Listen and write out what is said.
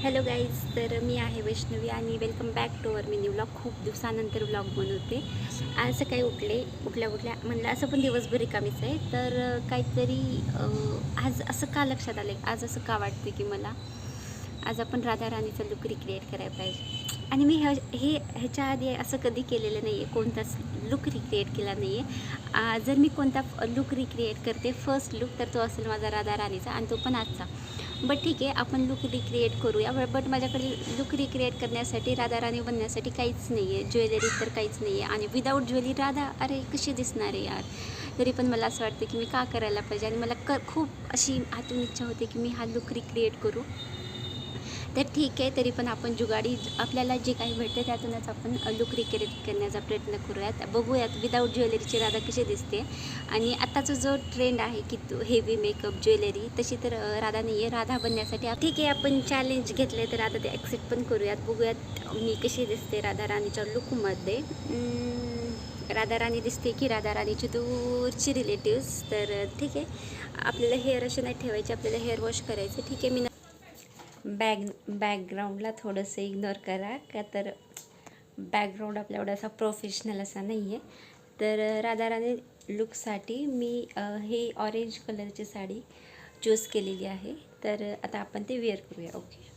Hello guys, तर मी आहे वैष्णवी आणि welcome back to our mini vlog. खूप दिवसानंतर व्लॉग बनवते. आज सकाळी उठल्या म्हणलं असं पण दिवसभर रिकामीच आहे, तर काहीतरी आज असं का लक्षात आलं, आज असं का वाटते की मला आज आपण राधा राणीचा लुक रिक्रिएट करायला पाहिजे. आणि मी ह्याच्या आधी असं कधी केलेलं नाही आहे, कोणताच लुक रिक्रिएट केला नाही आहे. जर मी कोणता लुक रिक्रिएट करते फर्स्ट लुक, तर तो असेल माझा राधा राणीचा, आणि तो पण आजचा. बट ठीक आहे, आपण लुक रिक्रिएट करूया. बट माझ्याकडे लुक रिक्रिएट करण्यासाठी, राधा राणी बनण्यासाठी काहीच नाही आहे, ज्वेलरी तर काहीच नाही आहे. आणि विदाऊट ज्वेलरी राधा अरे कशी दिसणार आहे यार. तरी पण मला असं वाटतं की मी का करायला पाहिजे, आणि मला खूप अशी आतून इच्छा होते की मी हा लुक रिक्रिएट करू. तर ठीक आहे, तरी पण आपण जुगाडी आपल्याला जे काही भेटते त्यातूनच आपण लुक रिक्रिएट करण्याचा प्रयत्न करूयात. बघूयात विदाऊट ज्वेलरीची राधा कशी दिसते. आणि आत्ताचा जो ट्रेंड आहे की तो हेवी मेकअप ज्वेलरी, तशी तर राधा नाही आहे. राधा बनण्यासाठी ठीक आहे, आपण चॅलेंज घेतले तर आता ते ॲक्सेप्ट पण करूयात. बघूयात मी कशी दिसते राधा राणीच्या लुकमध्ये. राधा राणी दिसते की राधा राणीची दूरची रिलेटिव्स. तर ठीक आहे, आपल्याला हेअर असे नाही ठेवायचे, आपल्याला हेअर वॉश करायचं. ठीक आहे, मी बॅकग्राऊंडला थोडंसं इग्नोर करा, का तर बॅकग्राऊंड आपल्या एवढासा प्रोफेशनल असा नाही आहे. तर राधा राणी लुकसाठी मी हे ऑरेंज कलरची साडी चूज केलेली आहे. तर आता आपण ते वेअर करूया. ओके.